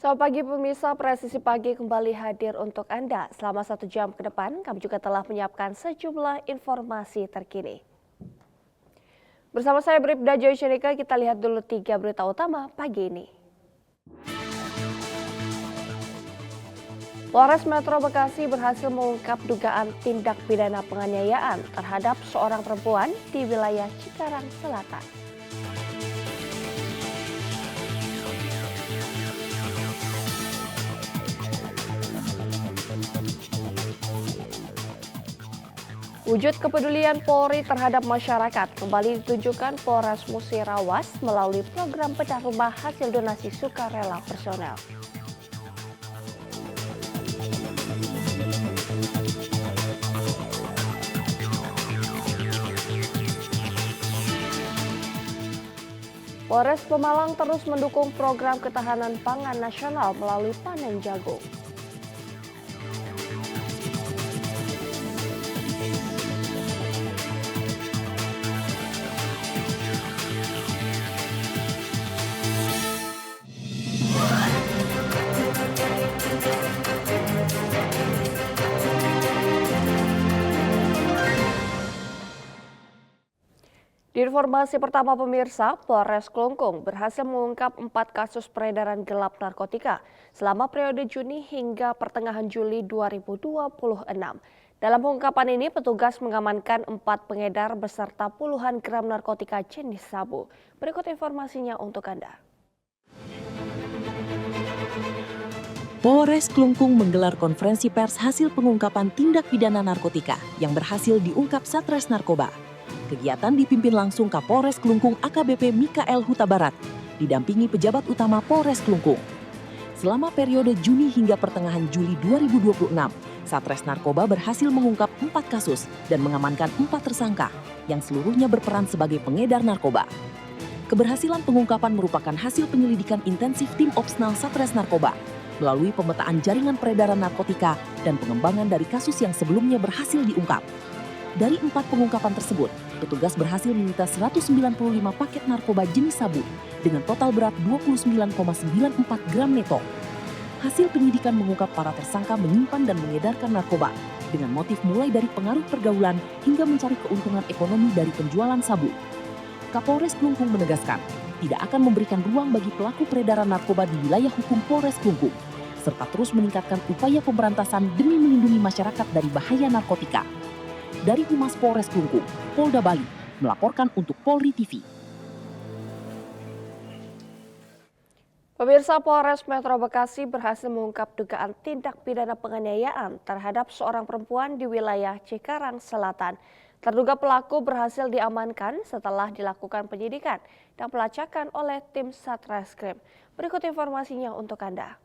Selamat pagi pemirsa, Presisi Pagi kembali hadir untuk Anda. Selama 1 jam ke depan, kami juga telah menyiapkan sejumlah informasi terkini. Bersama saya Bribda Joy Shenika, kita lihat dulu 3 berita utama pagi ini. Polres Metro Bekasi berhasil mengungkap dugaan tindak pidana penganiayaan terhadap seorang perempuan di wilayah Cikarang Selatan. Wujud kepedulian Polri terhadap masyarakat kembali ditunjukkan Polres Musirawas melalui program bedah rumah hasil donasi sukarela personel. Polres Pemalang terus mendukung program ketahanan pangan nasional melalui panen jagung. Di informasi pertama pemirsa, Polres Klungkung berhasil mengungkap 4 kasus peredaran gelap narkotika selama periode Juni hingga pertengahan Juli 2026. Dalam pengungkapan ini, petugas mengamankan 4 pengedar beserta puluhan gram narkotika jenis sabu. Berikut informasinya untuk Anda. Polres Klungkung menggelar konferensi pers hasil pengungkapan tindak pidana narkotika yang berhasil diungkap Satres Narkoba. Kegiatan dipimpin langsung Kapolres Klungkung AKBP Mikael Huta Barat, didampingi pejabat utama Polres Klungkung. Selama periode Juni hingga pertengahan Juli 2026, Satres Narkoba berhasil mengungkap 4 kasus dan mengamankan 4 tersangka yang seluruhnya berperan sebagai pengedar narkoba. Keberhasilan pengungkapan merupakan hasil penyelidikan intensif tim Opsnal Satres Narkoba melalui pemetaan jaringan peredaran narkotika dan pengembangan dari kasus yang sebelumnya berhasil diungkap. Dari 4 pengungkapan tersebut, petugas berhasil menyita 195 paket narkoba jenis sabu dengan total berat 29,94 gram neto. Hasil penyidikan mengungkap para tersangka menyimpan dan mengedarkan narkoba dengan motif mulai dari pengaruh pergaulan hingga mencari keuntungan ekonomi dari penjualan sabu. Kapolres Klungkung menegaskan, tidak akan memberikan ruang bagi pelaku peredaran narkoba di wilayah hukum Polres Klungkung, serta terus meningkatkan upaya pemberantasan demi melindungi masyarakat dari bahaya narkotika. Dari Humas Polres Klungkung, Polda Bali, melaporkan untuk Polri TV. Pemirsa, Polres Metro Bekasi berhasil mengungkap dugaan tindak pidana penganiayaan terhadap seorang perempuan di wilayah Cikarang Selatan. Terduga pelaku berhasil diamankan setelah dilakukan penyidikan dan pelacakan oleh tim Satreskrim. Berikut informasinya untuk Anda.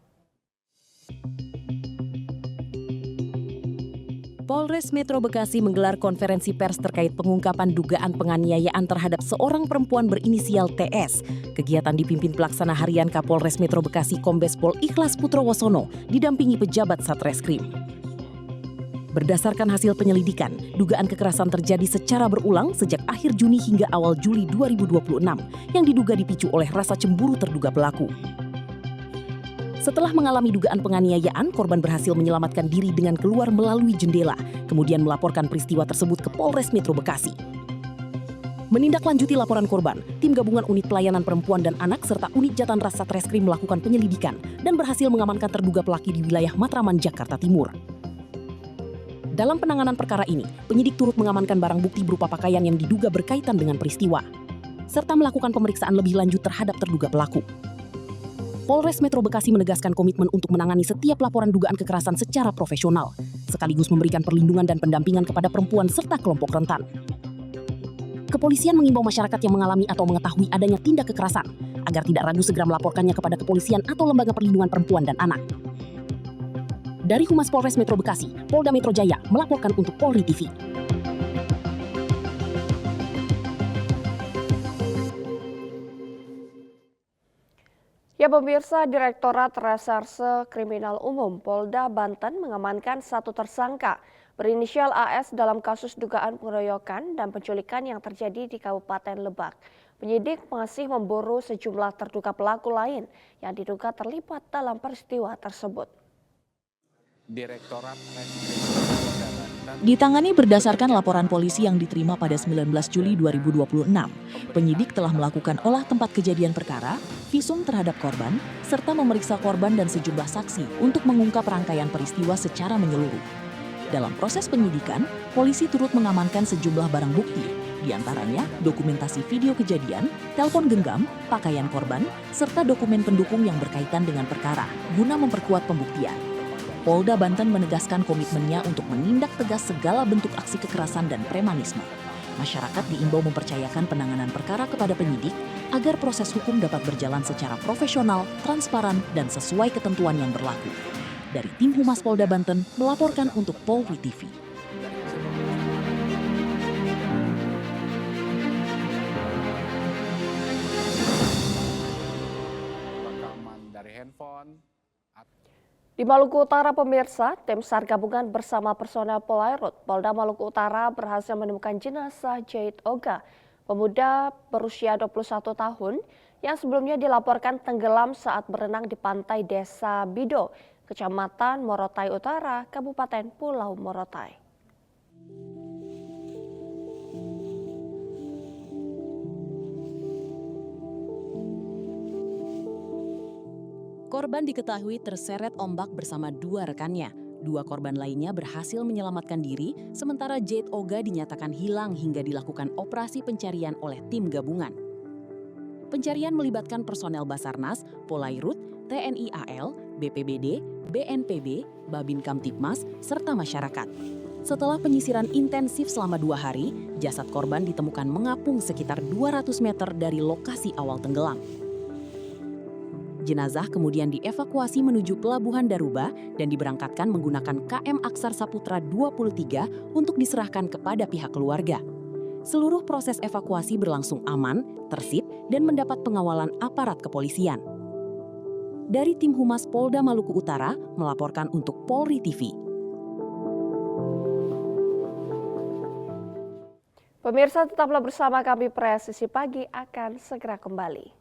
Polres Metro Bekasi menggelar konferensi pers terkait pengungkapan dugaan penganiayaan terhadap seorang perempuan berinisial TS. Kegiatan dipimpin pelaksana harian Kapolres Metro Bekasi Kombes Pol Ikhlas Putrowosono didampingi pejabat Satreskrim. Berdasarkan hasil penyelidikan, dugaan kekerasan terjadi secara berulang sejak akhir Juni hingga awal Juli 2026 yang diduga dipicu oleh rasa cemburu terduga pelaku. Setelah mengalami dugaan penganiayaan, korban berhasil menyelamatkan diri dengan keluar melalui jendela, kemudian melaporkan peristiwa tersebut ke Polres Metro Bekasi. Menindaklanjuti laporan korban, tim gabungan unit pelayanan perempuan dan anak serta unit jatan ras Satreskrim melakukan penyelidikan dan berhasil mengamankan terduga pelaku di wilayah Matraman, Jakarta Timur. Dalam penanganan perkara ini, penyidik turut mengamankan barang bukti berupa pakaian yang diduga berkaitan dengan peristiwa, serta melakukan pemeriksaan lebih lanjut terhadap terduga pelaku. Polres Metro Bekasi menegaskan komitmen untuk menangani setiap laporan dugaan kekerasan secara profesional, sekaligus memberikan perlindungan dan pendampingan kepada perempuan serta kelompok rentan. Kepolisian mengimbau masyarakat yang mengalami atau mengetahui adanya tindak kekerasan, agar tidak ragu segera melaporkannya kepada kepolisian atau lembaga perlindungan perempuan dan anak. Dari Humas Polres Metro Bekasi, Polda Metro Jaya melaporkan untuk Polri TV. Ya pemirsa, Direktorat Reserse Kriminal Umum Polda Banten mengamankan 1 tersangka berinisial AS dalam kasus dugaan pengeroyokan dan penculikan yang terjadi di Kabupaten Lebak. Penyidik masih memburu sejumlah terduga pelaku lain yang diduga terlibat dalam peristiwa tersebut. Direktorat Reskrim Polda Banten Ditangani berdasarkan laporan polisi yang diterima pada 19 Juli 2026, penyidik telah melakukan olah tempat kejadian perkara, visum terhadap korban, serta memeriksa korban dan sejumlah saksi untuk mengungkap rangkaian peristiwa secara menyeluruh. Dalam proses penyidikan, polisi turut mengamankan sejumlah barang bukti, diantaranya dokumentasi video kejadian, telepon genggam, pakaian korban, serta dokumen pendukung yang berkaitan dengan perkara, guna memperkuat pembuktian. Polda Banten menegaskan komitmennya untuk menindak tegas segala bentuk aksi kekerasan dan premanisme. Masyarakat diimbau mempercayakan penanganan perkara kepada penyidik agar proses hukum dapat berjalan secara profesional, transparan, dan sesuai ketentuan yang berlaku. Dari tim Humas Polda Banten melaporkan untuk Polri TV. rekaman dari handphone. Di Maluku Utara pemirsa, tim SAR gabungan bersama personel Polairut Polda Maluku Utara berhasil menemukan jenazah Jait Oga, pemuda berusia 21 tahun yang sebelumnya dilaporkan tenggelam saat berenang di pantai Desa Bido, Kecamatan Morotai Utara, Kabupaten Pulau Morotai. Korban diketahui terseret ombak bersama dua rekannya. Dua korban lainnya berhasil menyelamatkan diri, sementara Jait Oga dinyatakan hilang hingga dilakukan operasi pencarian oleh tim gabungan. Pencarian melibatkan personel Basarnas, Polairut, TNI AL, BPBD, BNPB, Babin Kamtipmas, serta masyarakat. Setelah penyisiran intensif selama 2 hari, jasad korban ditemukan mengapung sekitar 200 meter dari lokasi awal tenggelam. Jenazah kemudian dievakuasi menuju Pelabuhan Daruba dan diberangkatkan menggunakan KM Aksar Saputra 23 untuk diserahkan kepada pihak keluarga. Seluruh proses evakuasi berlangsung aman, tertib, dan mendapat pengawalan aparat kepolisian. Dari tim Humas Polda Maluku Utara melaporkan untuk Polri TV. Pemirsa tetaplah bersama kami, Presisi Pagi akan segera kembali.